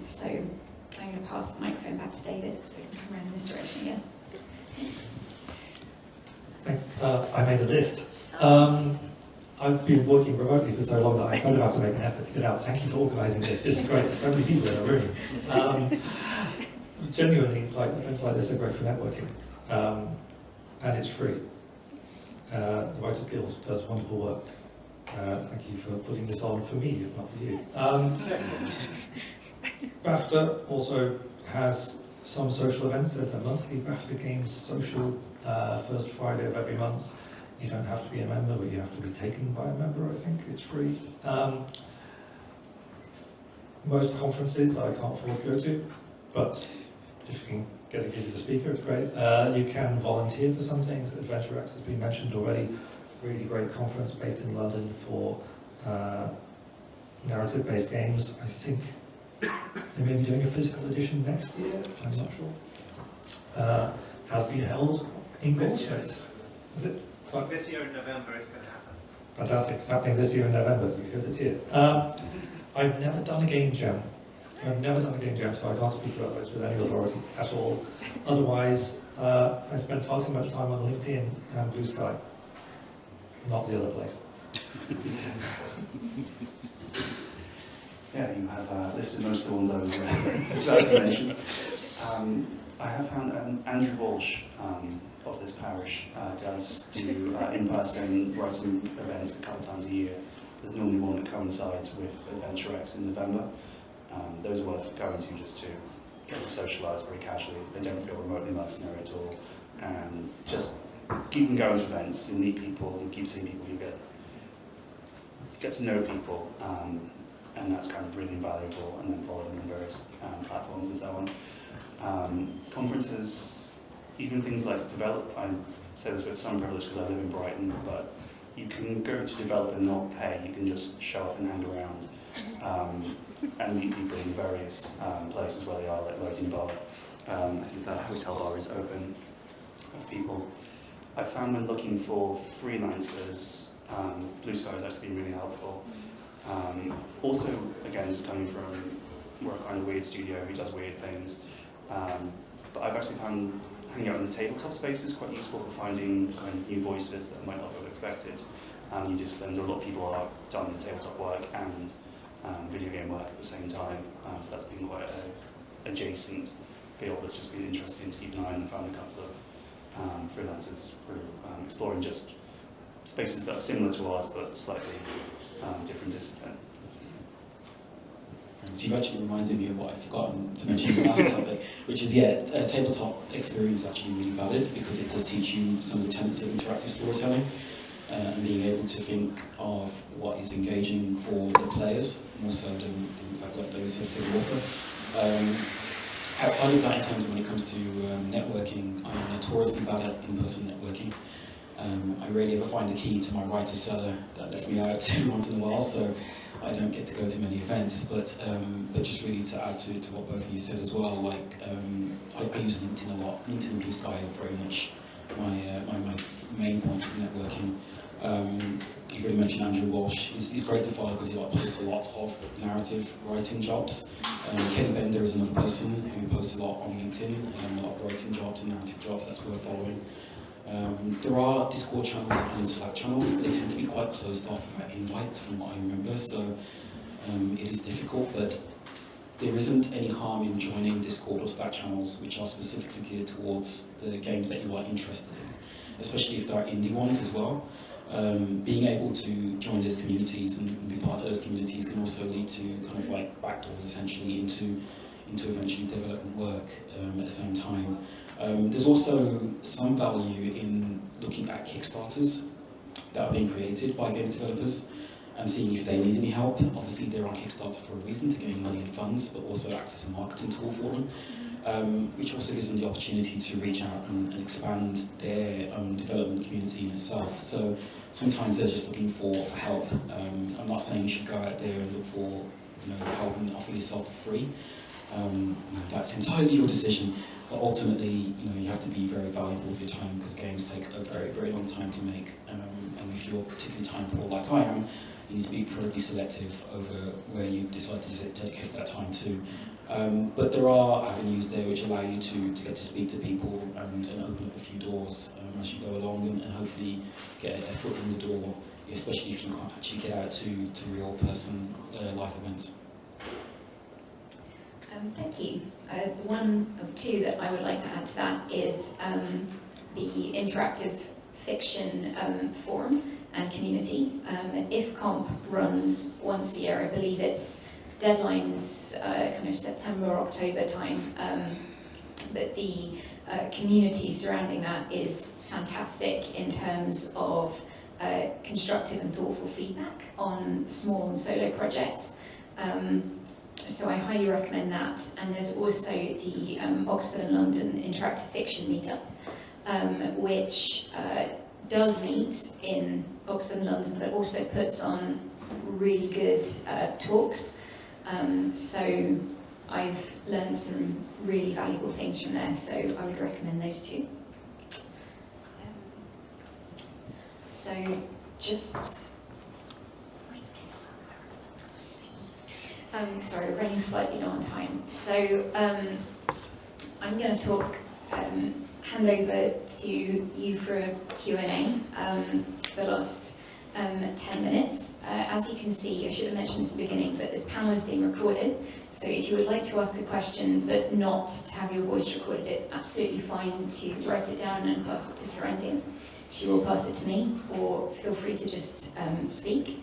So I'm going to pass the microphone back to David, so we can come around this direction again. Thanks. I made a list. I've been working remotely for so long that I kind of have to make an effort to get out. Thank you for organising this. This is great. There's so many people in the room. Genuinely, events like this are great for networking, and it's free. The Writers Guild does wonderful work. Thank you for putting this on for me, if not for you. BAFTA also has some social events. There's a monthly BAFTA Games social, first Friday of every month. You don't have to be a member, but you have to be taken by a member, I think. It's free. Most conferences I can't afford to go to, but if you can get a gig as a speaker, it's great. You can volunteer for some things. Adventure X has been mentioned already. Really great conference based in London for narrative-based games. I think they may be doing a physical edition next year, I'm not sure. Has been held in Goldsmiths. Is it? This year in November it's going to happen. Fantastic. It's happening this year in November. You heard it here. I've never done a game jam. So I can't speak about this with any authority at all. Otherwise, I spend far too much time on LinkedIn and Blue Sky. Not the other place. Yeah, you have listed most of the ones I was about to mention. I have found Andrew Walsh of this parish does do in-person writing events a couple of times a year. There's normally one that coincides with Adventure X in November. Those are worth going to just to get to socialise very casually. They don't feel remotely mercenary at all. And just keep them going to events, you'll meet people, you'll keep seeing people, you get to know people, and that's kind of really invaluable, and then follow them on various platforms and so on. Conferences, even things like Develop, I say this with some privilege because I live in Brighton, but you can go to Develop and not pay, you can just show up and hang around and meet people in various places where they are, like Loading Bar. I think the hotel bar is open for people. I found when looking for freelancers, Blue Sky has actually been really helpful. Also, again, this is coming from we're a kind of weird studio who does weird things, but I've actually found hanging out in the tabletop space is quite useful for finding kind of new voices that I might not have expected. You just learn that a lot of people have done tabletop work and video game work at the same time, so that's been quite an adjacent field that's just been interesting to keep an eye on, and found a couple of freelancers through exploring just spaces that are similar to ours but slightly different discipline. So you've actually reminded me of what I've forgotten to mention in the last topic, which is, tabletop experience is actually really valid because it does teach you some of the tenets of interactive storytelling and being able to think of what is engaging for the players, more so than exactly like David said for the author. Outside of that, in terms of when it comes to networking, I'm notoriously bad at in-person networking. I rarely ever find the key to my writer cellar that lets me out once in a while, so I don't get to go to many events. But just really to add to what both of you said as well, like I use LinkedIn a lot. LinkedIn and Blue Sky are very much my main point of networking. You've already mentioned Andrew Walsh. He's great to follow because he posts a lot of narrative writing jobs. Kenny Bender is another person who posts a lot on LinkedIn, a lot of writing jobs and narrative jobs. That's worth following. There are Discord channels and Slack channels. They tend to be quite closed off about invites from what I remember, so it is difficult, but there isn't any harm in joining Discord or Slack channels which are specifically geared towards the games that you are interested in, especially if there are indie ones as well. Being able to join those communities and be part of those communities can also lead to kind of like backdoors essentially into eventually development work at the same time. There's also some value in looking at Kickstarters that are being created by game developers and seeing if they need any help. Obviously they're on Kickstarter for a reason, to gain money and funds, but also acts as a marketing tool for them, which also gives them the opportunity to reach out and expand their development community in itself. So sometimes they're just looking for help. I'm not saying you should go out there and look for help and offer yourself for free. That's entirely your decision. But ultimately, you have to be very valuable with your time because games take a very, very long time to make. And if you're particularly time poor like I am, you need to be incredibly selective over where you decide to dedicate that time to. But there are avenues there which allow you to get to speak to people and open up a few doors as you go along and hopefully get a foot in the door, especially if you can't actually get out to real person life events. Thank you. One or two that I would like to add to that is the interactive fiction forum and community. IFComp runs once a year. I believe it's deadlines kind of September or October time, but the community surrounding that is fantastic in terms of constructive and thoughtful feedback on small and solo projects. So I highly recommend that. And there's also the Oxford and London Interactive Fiction Meetup, which does meet in Oxford and London, but also puts on really good talks. So I've learned some really valuable things from there, so I would recommend those two. So just... sorry, we're running slightly low on time. So I'm going to hand over to you for a Q&A for the last 10 minutes. As you can see, I should have mentioned this at the beginning, but this panel is being recorded. So if you would like to ask a question, but not to have your voice recorded, it's absolutely fine to write it down and pass it to Florentia. She will pass it to me, or feel free to just speak.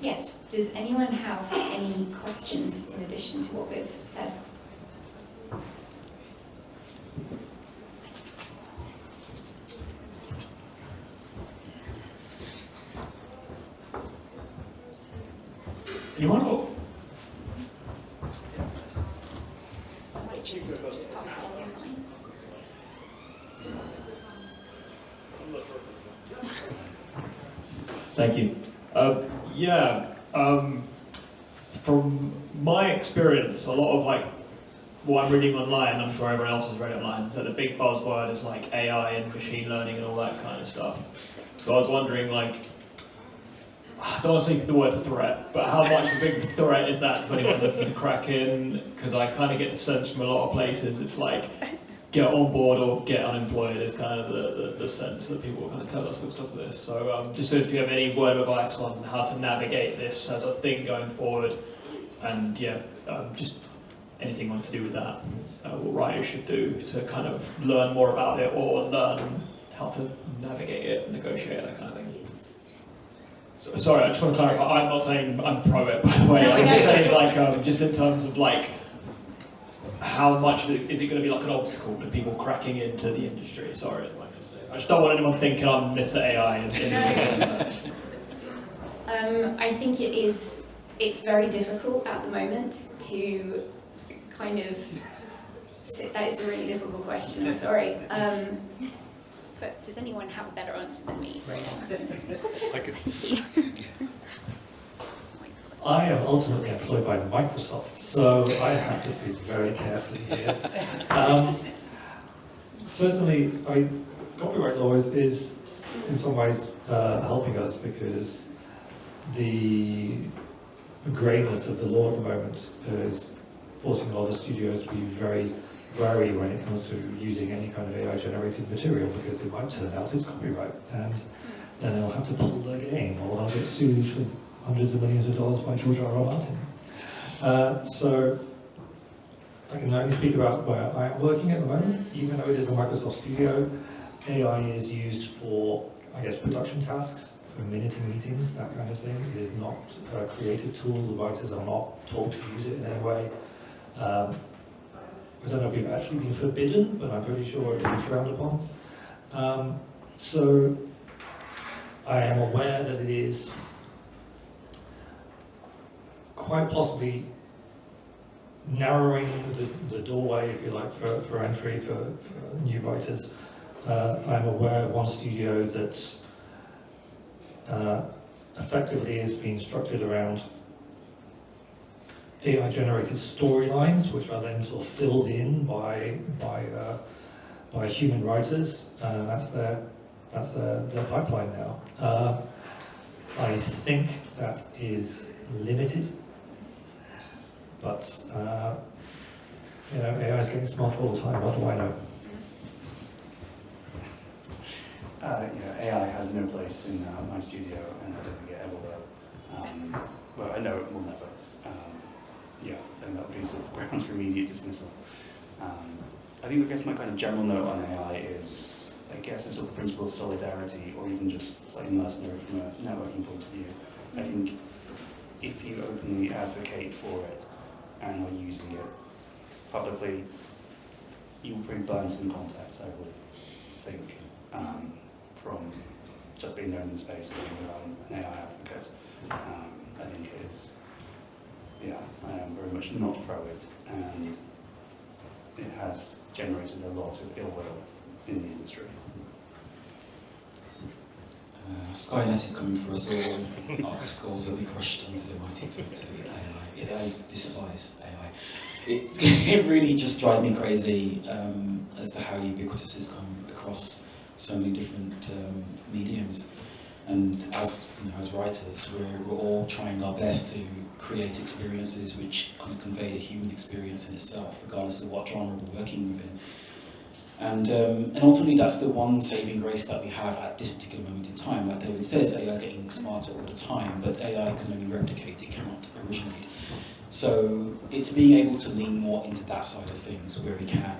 Yes, does anyone have any questions in addition to what we've said? Anyone? Oh. I might just pass it on. Thank you. From my experience, a lot of like what I'm reading online, I'm sure everyone else has read online, so the big buzzword is like AI and machine learning and all that kind of stuff. So I was wondering, like, I don't want to say the word threat, but how much of a big threat is that to anyone looking to crack in? Because I kind of get the sense from a lot of places, it's like, get on board or get unemployed is kind of the sense that people kind of tell us with stuff like this. So just if you have any word of advice on how to navigate this as a thing going forward, and just anything on to do with that, what writers should do to kind of learn more about it or learn how to navigate it, negotiate, that kind of thing. So, sorry, I just want to clarify, I'm not saying I'm pro it, by the way, I'm just saying like, just in terms of like, how much is it going to be like an obstacle to people cracking into the industry? Sorry, is what I'm going to say. I just don't want anyone thinking I'm Mr. AI. I think it's very difficult at the moment to kind of, that is a really difficult question, I'm sorry. But does anyone have a better answer than me? I could. I am ultimately employed by Microsoft, so I have to speak very carefully here. Certainly, copyright law is in some ways helping us, because the greyness of the law at the moment is forcing a lot of studios to be very wary when it comes to using any kind of AI-generated material, because it might turn out it's copyright, and then they'll have to pull their game, or they'll get sued for hundreds of millions of dollars by George R.R. Martin. So I can only speak about where I am working at the moment. Even though it is a Microsoft studio, AI is used for, I guess, production tasks, for minuting meetings, that kind of thing. It is not a creative tool. The writers are not told to use it in any way. I don't know if we've actually been forbidden, but I'm pretty sure it is frowned upon. So I am aware that it is quite possibly narrowing the doorway, if you like, for entry for new writers. I'm aware of one studio that's effectively is being structured around AI-generated storylines, which are then sort of filled in by human writers. That's their pipeline now. I think that is limited, but AI is getting smarter all the time. What do I know? AI has no place in my studio, and I don't think it ever will. But I know it will never. And that would be sort of grounds for immediate dismissal. I guess my kind of general note on AI is, I guess, it's sort of the principle of solidarity, or even just slightly mercenary from a networking point of view. I think if you openly advocate for it and are using it publicly, you will probably burn some contacts, I would think, from just being known in the space and being an AI advocate. I think it is, I am very much not pro it, and it has generated a lot of ill will in the industry. Skynet is coming for us all. Our skulls will be crushed under the mighty feet of AI. I despise AI. It really just drives me crazy as to how ubiquitous it's come across so many different mediums. And as writers, we're all trying our best to create experiences which kind of convey the human experience in itself, regardless of what genre we're working within. And ultimately, that's the one saving grace that we have at this particular moment in time. Like David says, AI is getting smarter all the time, but AI can only replicate, it cannot originate. So it's being able to lean more into that side of things where we can.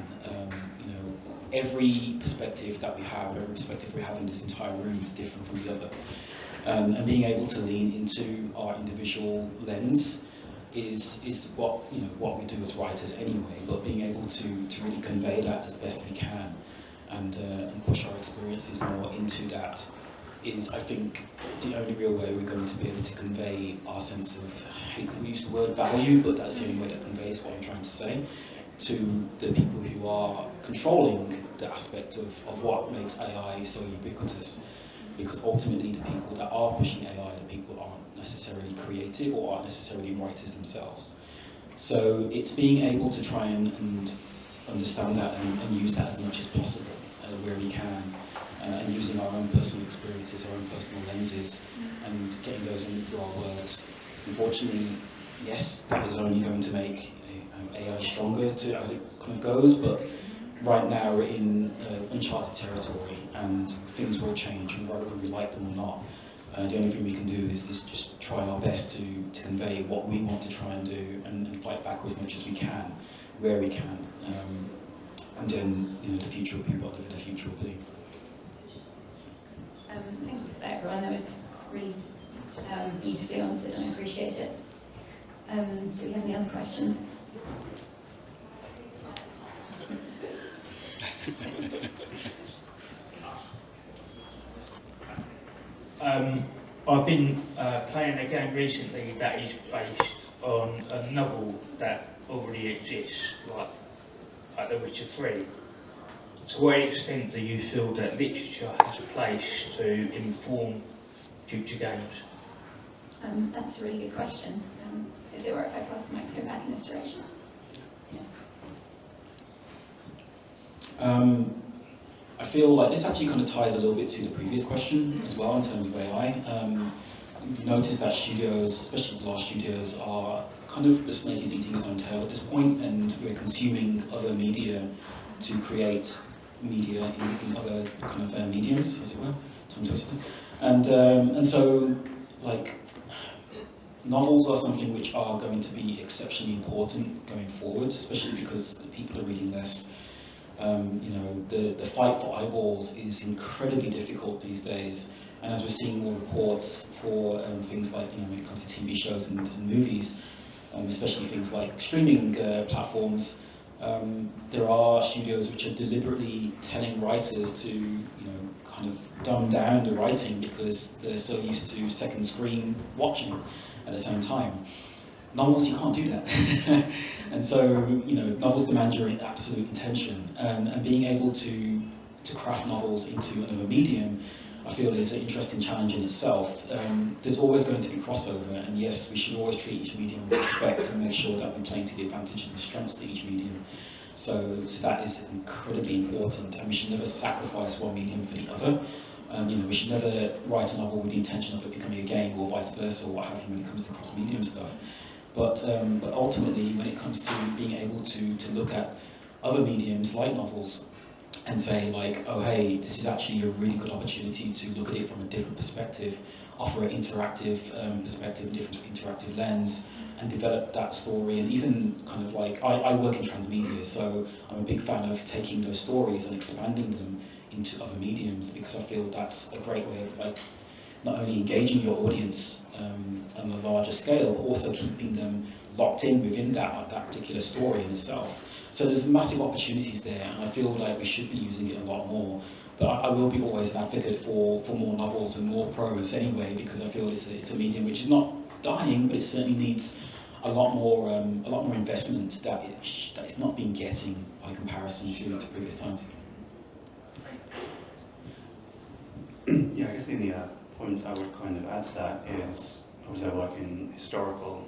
Every perspective that we have, every perspective we have in this entire room is different from the other. And being able to lean into our individual lens is what we do as writers anyway, but being able to really convey that as best we can and push our experiences more into that is, I think, the only real way we're going to be able to convey our sense of, I hate to use the word value, but that's the only way that conveys what I'm trying to say, to the people who are controlling the aspect of what makes AI so ubiquitous. Because ultimately the people that are pushing AI, the people aren't necessarily creative or aren't necessarily writers themselves. So it's being able to try and understand that and use that as much as possible where we can, and using our own personal experiences, our own personal lenses, and getting those in through our words. Unfortunately, yes, that is only going to make AI stronger as it kind of goes, but right now we're in uncharted territory and things will change, whether we like them or not. The only thing we can do is just try our best to convey what we want to try and do and fight back as much as we can, where we can. And then the future will be whatever the future will be. Thank you for that, everyone. That was really beautifully answered, and I appreciate it. Do we have any other questions? I've been playing a game recently that is based on a novel that already exists, like The Witcher 3. To what extent do you feel that literature has a place to inform future games? That's a really good question. Is it all right if I pass the microphone back in this direction? I feel like this actually kind of ties a little bit to the previous question as well in terms of AI. We've noticed that studios, especially the large studios, are kind of, the snake is eating its own tail at this point, and we're consuming other media to create media in other kind of mediums, as it were, tongue twister. And so, like, novels are something which are going to be exceptionally important going forward, especially because people are reading less. You know, the fight for eyeballs is incredibly difficult these days, and as we're seeing more reports for things like, you know, when it comes to TV shows and movies, especially things like streaming platforms, there are studios which are deliberately telling writers to, you know, kind of dumb down the writing because they're so used to second screen watching at the same time. Novels, you can't do that. And so, you know, novels demand your absolute attention, and being able to craft novels into another medium, I feel, is an interesting challenge in itself. There's always going to be crossover, and yes, we should always treat each medium with respect and make sure that we're playing to the advantages and strengths of each medium. So that is incredibly important, and we should never sacrifice one medium for the other. You know, we should never write a novel with the intention of it becoming a game, or vice versa, or what have you, when it comes to cross-medium stuff. But ultimately, when it comes to being able to look at other mediums like novels and say, like, oh hey, this is actually a really good opportunity to look at it from a different perspective, offer an interactive perspective, a different interactive lens, and develop that story. And even kind of like, I work in transmedia, so I'm a big fan of taking those stories and expanding them into other mediums, because I feel that's a great way of, like, not only engaging your audience on a larger scale, but also keeping them locked in within that particular story in itself. So there's massive opportunities there, and I feel like we should be using it a lot more. But I will be always an advocate for more novels and more prose anyway, because I feel it's a medium which is not dying, but it certainly needs a lot more investment that it's not been getting by comparison to previous times. Yeah, I guess the only point I would kind of add to that is, obviously I work in historical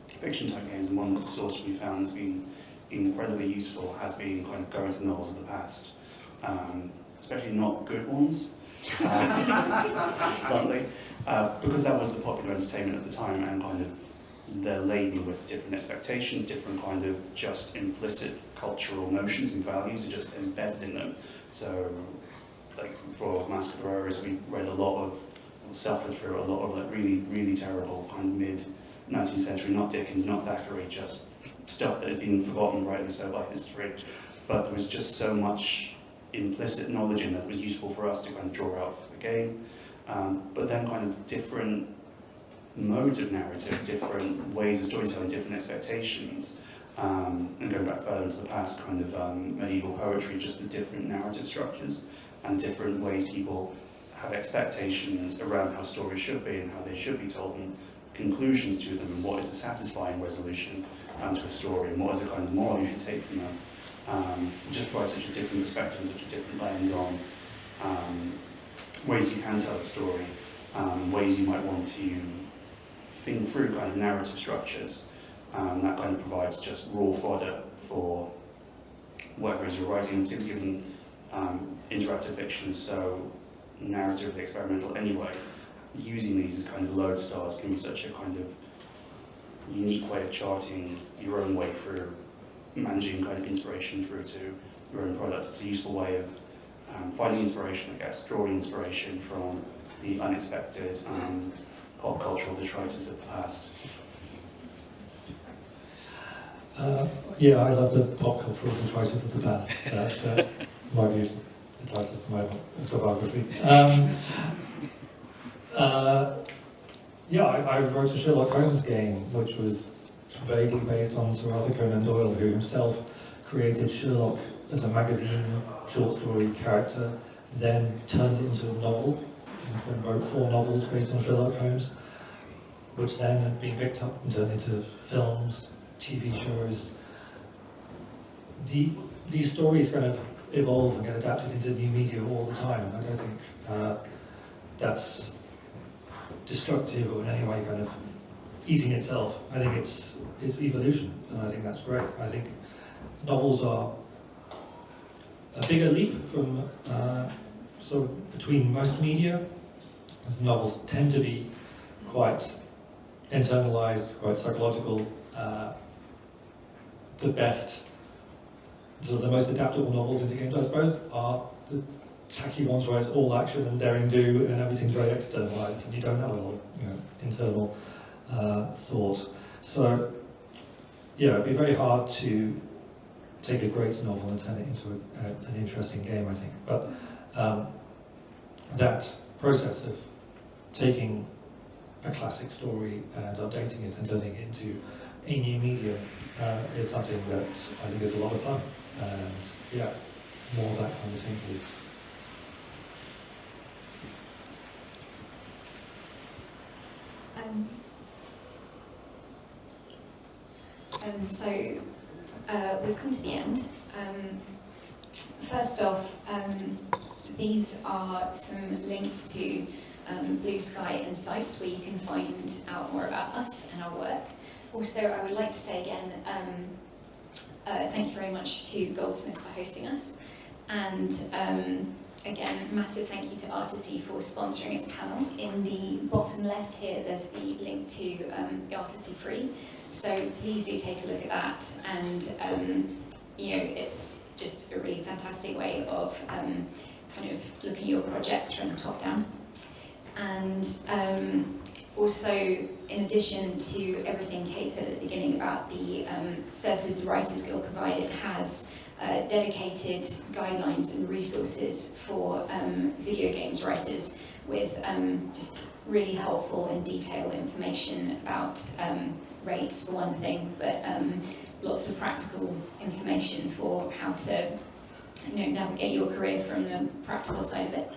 fiction type games, and one source we found has been incredibly useful has been kind of going to novels of the past, especially not good ones, bluntly, because that was the popular entertainment at the time, and kind of they're laden with different expectations, different kind of just implicit cultural notions and values are just embedded in them. So, like for Mask of Varela, we read a lot of, suffered through a lot of like really, really terrible kind of mid-19th century, not Dickens, not Thackeray, just stuff that has been forgotten, rightly so, by history. But there was just so much implicit knowledge in that was useful for us to kind of draw out for the game. But then kind of different modes of narrative, different ways of storytelling, different expectations. And going back further into the past, kind of medieval poetry, just the different narrative structures and different ways people have expectations around how stories should be and how they should be told, and conclusions to them, and what is a satisfying resolution to a story, and what is a kind of moral you should take from them. Just provides such a different perspective, such a different lens on ways you can tell a story, ways you might want to think through kind of narrative structures. That kind of provides just raw fodder for whatever it is you're writing, particularly given interactive fiction is so narratively experimental anyway. Using these as kind of lodestars can be such a kind of unique way of charting your own way through managing kind of inspiration through to your own product. It's a useful way of finding inspiration, I guess, drawing inspiration from the unexpected pop cultural detritus of the past. Yeah, I love the pop cultural detritus of the past. My view, the title of my autobiography. Yeah, I wrote a Sherlock Holmes game, which was vaguely based on Sir Arthur Conan Doyle, who himself created Sherlock as a magazine short story character, then turned it into a novel, and wrote 4 novels based on Sherlock Holmes, which then had been picked up and turned into films, TV shows. These stories kind of evolve and get adapted into new media all the time, and I don't think that's destructive or in any way kind of eating itself. I think it's evolution, and I think that's great. I think novels are a bigger leap from sort of between most media, as novels tend to be quite internalized, quite psychological. The best, so the most adaptable novels into games, I suppose, are the tacky ones where it's all action and daring do and everything's very externalized and you don't have a lot of internal thought. So yeah, it'd be very hard to take a great novel and turn it into an interesting game, I think. But that process of taking a classic story and updating it and turning it into a new medium is something that I think is a lot of fun. And yeah, more of that kind of thing, please. So we've come to the end. First off, these are some links to Blue Sky and sites where you can find out more about us and our work. Also, I would like to say again, thank you very much to Goldsmiths for hosting us. And again, massive thank you to Artisy for sponsoring its panel. In the bottom left here, there's the link to Artisy Free. So please do take a look at that. And it's just a really fantastic way of kind of looking at your projects from the top down. And also, in addition to everything Kate said at the beginning about the services the Writers Guild provided, has dedicated guidelines and resources for video games writers with just really helpful and detailed information about rates for one thing, but lots of practical information for how to navigate your career from the practical side of it.